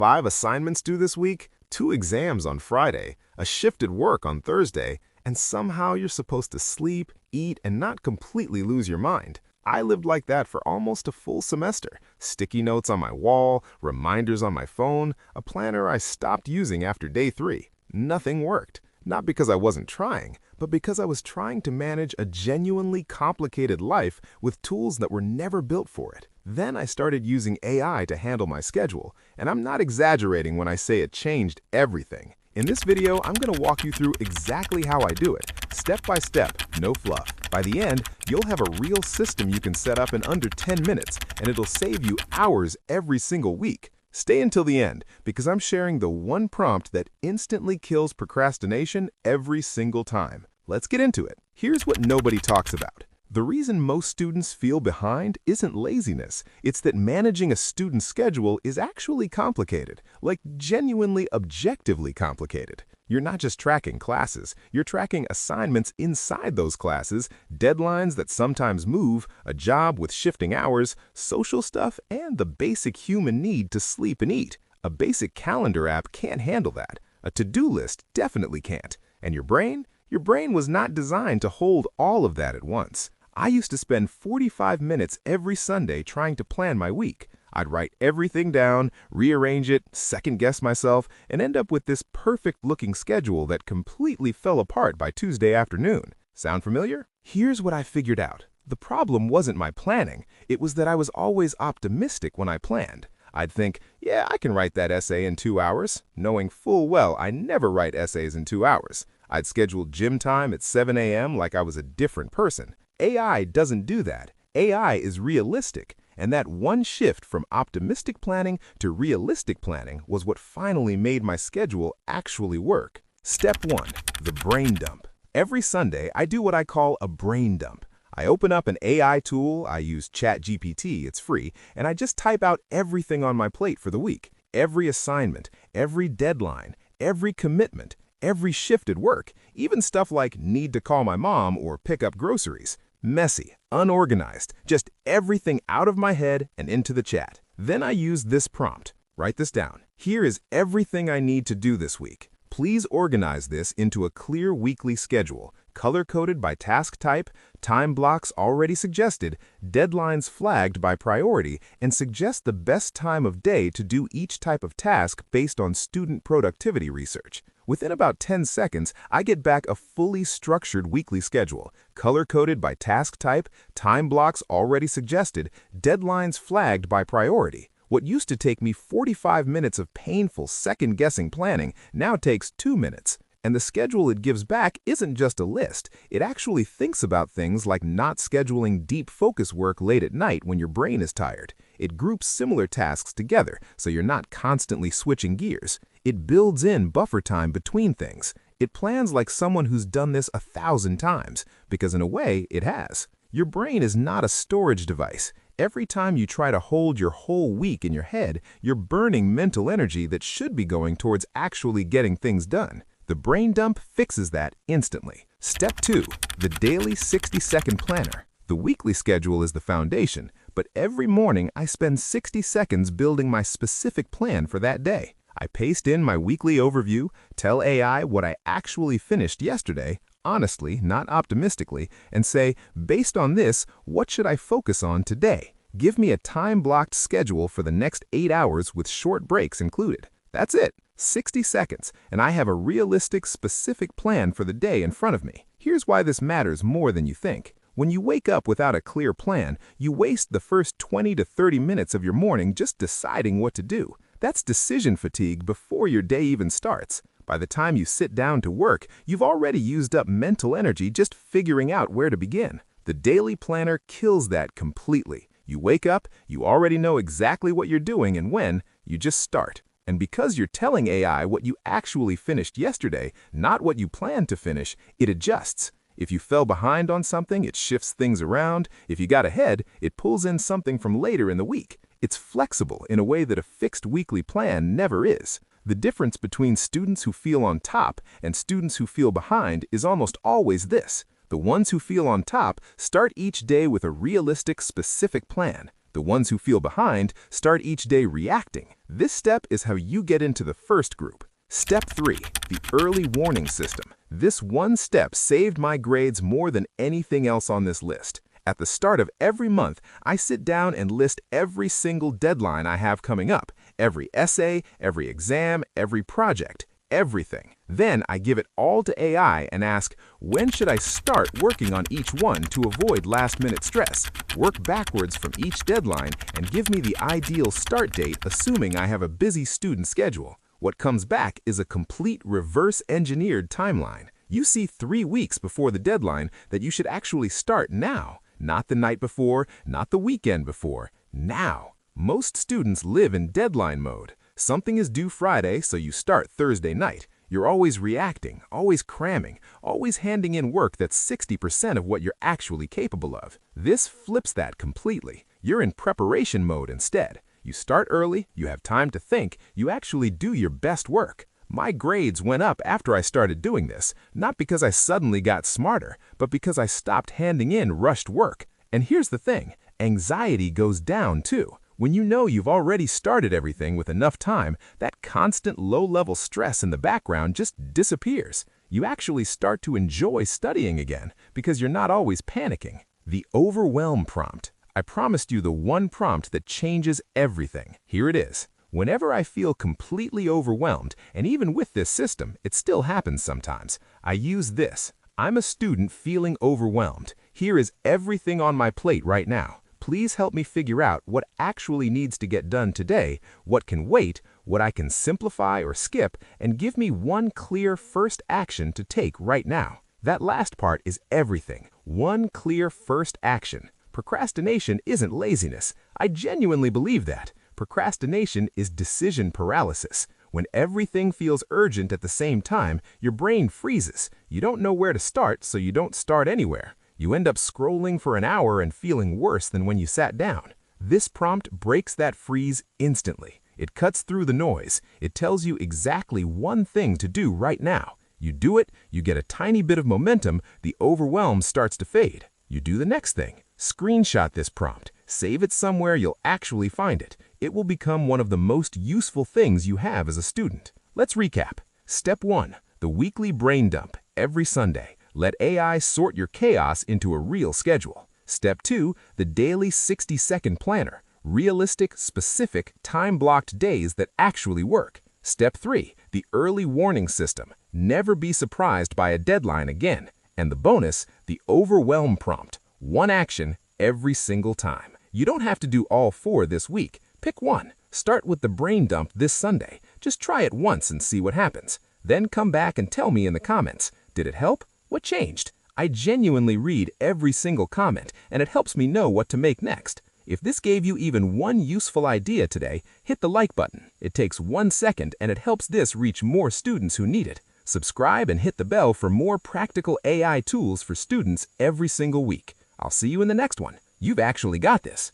5 assignments due this week, 2 exams on Friday, a shift at work on Thursday, and somehow you're supposed to sleep, eat, and not completely lose your mind. I lived like that for almost a full semester. Sticky notes on my wall, reminders on my phone, a planner I stopped using after day 3. Nothing worked. Not because I wasn't trying, but because I was trying to manage a genuinely complicated life with tools that were never built for it. Then I started using AI to handle my schedule, and I'm not exaggerating when I say it changed everything. In this video, I'm going to walk you through exactly how I do it, step by step, no fluff. By the end, you'll have a real system you can set up in under 10 minutes, and it'll save you hours every single week. Stay until the end, because I'm sharing the one prompt that instantly kills procrastination every single time. Let's get into it. Here's what nobody talks about. The reason most students feel behind isn't laziness. It's that managing a student's schedule is actually complicated, like genuinely objectively complicated. You're not just tracking classes, you're tracking assignments inside those classes, deadlines that sometimes move, a job with shifting hours, social stuff, and the basic human need to sleep and eat. A basic calendar app can't handle that. A to-do list definitely can't. And your brain? Your brain was not designed to hold all of that at once. I used to spend 45 minutes every Sunday trying to plan my week. I'd write everything down, rearrange it, second-guess myself, and end up with this perfect-looking schedule that completely fell apart by Tuesday afternoon. Sound familiar? Here's what I figured out. The problem wasn't my planning. It was that I was always optimistic when I planned. I'd think, yeah, I can write that essay in 2 hours, knowing full well I never write essays in 2 hours. I'd schedule gym time at 7 a.m. like I was a different person. AI doesn't do that. AI is realistic. And that one shift from optimistic planning to realistic planning was what finally made my schedule actually work. Step 1. The brain dump. Every Sunday, I do what I call a brain dump. I open up an AI tool, I use chatgpt, it's free, and I just type out everything on my plate for the week. Every assignment, every deadline, every commitment, every shift at work, even stuff like need to call my mom or pick up groceries. Messy, unorganized, just everything out of my head and into the chat. Then I use this prompt. Write this down. Here is everything I need to do this week. Please organize this into a clear weekly schedule, color-coded by task type, time blocks already suggested, deadlines flagged by priority, and suggest the best time of day to do each type of task based on student productivity research. Within about 10 seconds, I get back a fully structured weekly schedule, color-coded by task type, time blocks already suggested, deadlines flagged by priority. What used to take me 45 minutes of painful second-guessing planning now takes 2 minutes. And the schedule it gives back isn't just a list. It actually thinks about things like not scheduling deep focus work late at night when your brain is tired. It groups similar tasks together so you're not constantly switching gears. It builds in buffer time between things. It plans like someone who's done this 1,000 times, because in a way, it has. Your brain is not a storage device. Every time you try to hold your whole week in your head, you're burning mental energy that should be going towards actually getting things done. The brain dump fixes that instantly. Step 2. The daily 60-second planner. The weekly schedule is the foundation, but every morning I spend 60 seconds building my specific plan for that day. I paste in my weekly overview, tell AI what I actually finished yesterday, honestly, not optimistically, and say, based on this, what should I focus on today? Give me a time-blocked schedule for the next 8 hours with short breaks included. That's it. 60 seconds, and I have a realistic, specific plan for the day in front of me. Here's why this matters more than you think. When you wake up without a clear plan, you waste the first 20 to 30 minutes of your morning just deciding what to do. That's decision fatigue before your day even starts. By the time you sit down to work, you've already used up mental energy just figuring out where to begin. The daily planner kills that completely. You wake up, you already know exactly what you're doing and when, you just start. And because you're telling AI what you actually finished yesterday, not what you planned to finish, it adjusts. If you fell behind on something, it shifts things around. If you got ahead, it pulls in something from later in the week. It's flexible in a way that a fixed weekly plan never is. The difference between students who feel on top and students who feel behind is almost always this. The ones who feel on top start each day with a realistic, specific plan. The ones who feel behind start each day reacting. This step is how you get into the first group. Step 3. The early warning system. This one step saved my grades more than anything else on this list. At the start of every month, I sit down and list every single deadline I have coming up, every essay, every exam, every project, everything. Then I give it all to AI and ask, when should I start working on each one to avoid last-minute stress? Work backwards from each deadline and give me the ideal start date, assuming I have a busy student schedule. What comes back is a complete reverse-engineered timeline. You see 3 weeks before the deadline that you should actually start now, not the night before, not the weekend before, now. Most students live in deadline mode. Something is due Friday, so you start Thursday night. You're always reacting, always cramming, always handing in work that's 60% of what you're actually capable of. This flips that completely. You're in preparation mode instead. You start early, you have time to think, you actually do your best work. My grades went up after I started doing this, not because I suddenly got smarter, but because I stopped handing in rushed work. And here's the thing, anxiety goes down too. When you know you've already started everything with enough time, that constant low-level stress in the background just disappears. You actually start to enjoy studying again because you're not always panicking. The overwhelm prompt. I promised you the one prompt that changes everything. Here it is. Whenever I feel completely overwhelmed, and even with this system, it still happens sometimes, I use this. I'm a student feeling overwhelmed. Here is everything on my plate right now. Please help me figure out what actually needs to get done today, what can wait, what I can simplify or skip, and give me one clear first action to take right now. That last part is everything. One clear first action. Procrastination isn't laziness. I genuinely believe that. Procrastination is decision paralysis. When everything feels urgent at the same time, your brain freezes. You don't know where to start, so you don't start anywhere. You end up scrolling for an hour and feeling worse than when you sat down. This prompt breaks that freeze instantly. It cuts through the noise. It tells you exactly one thing to do right now. You do it, you get a tiny bit of momentum, the overwhelm starts to fade. You do the next thing. Screenshot this prompt. Save it somewhere you'll actually find it. It will become one of the most useful things you have as a student. Let's recap. Step 1. The weekly brain dump every Sunday. Let AI sort your chaos into a real schedule. Step 2. The daily 60-second planner. Realistic, specific, time-blocked days that actually work. Step 3. The early warning system. Never be surprised by a deadline again. And the bonus, the overwhelm prompt. One action every single time. You don't have to do all 4 this week. Pick one. Start with the brain dump this Sunday. Just try it once and see what happens. Then come back and tell me in the comments. Did it help? What changed? I genuinely read every single comment, and it helps me know what to make next. If this gave you even one useful idea today, hit the like button. It takes 1 second, and it helps this reach more students who need it. Subscribe and hit the bell for more practical AI tools for students every single week. I'll see you in the next one. You've actually got this.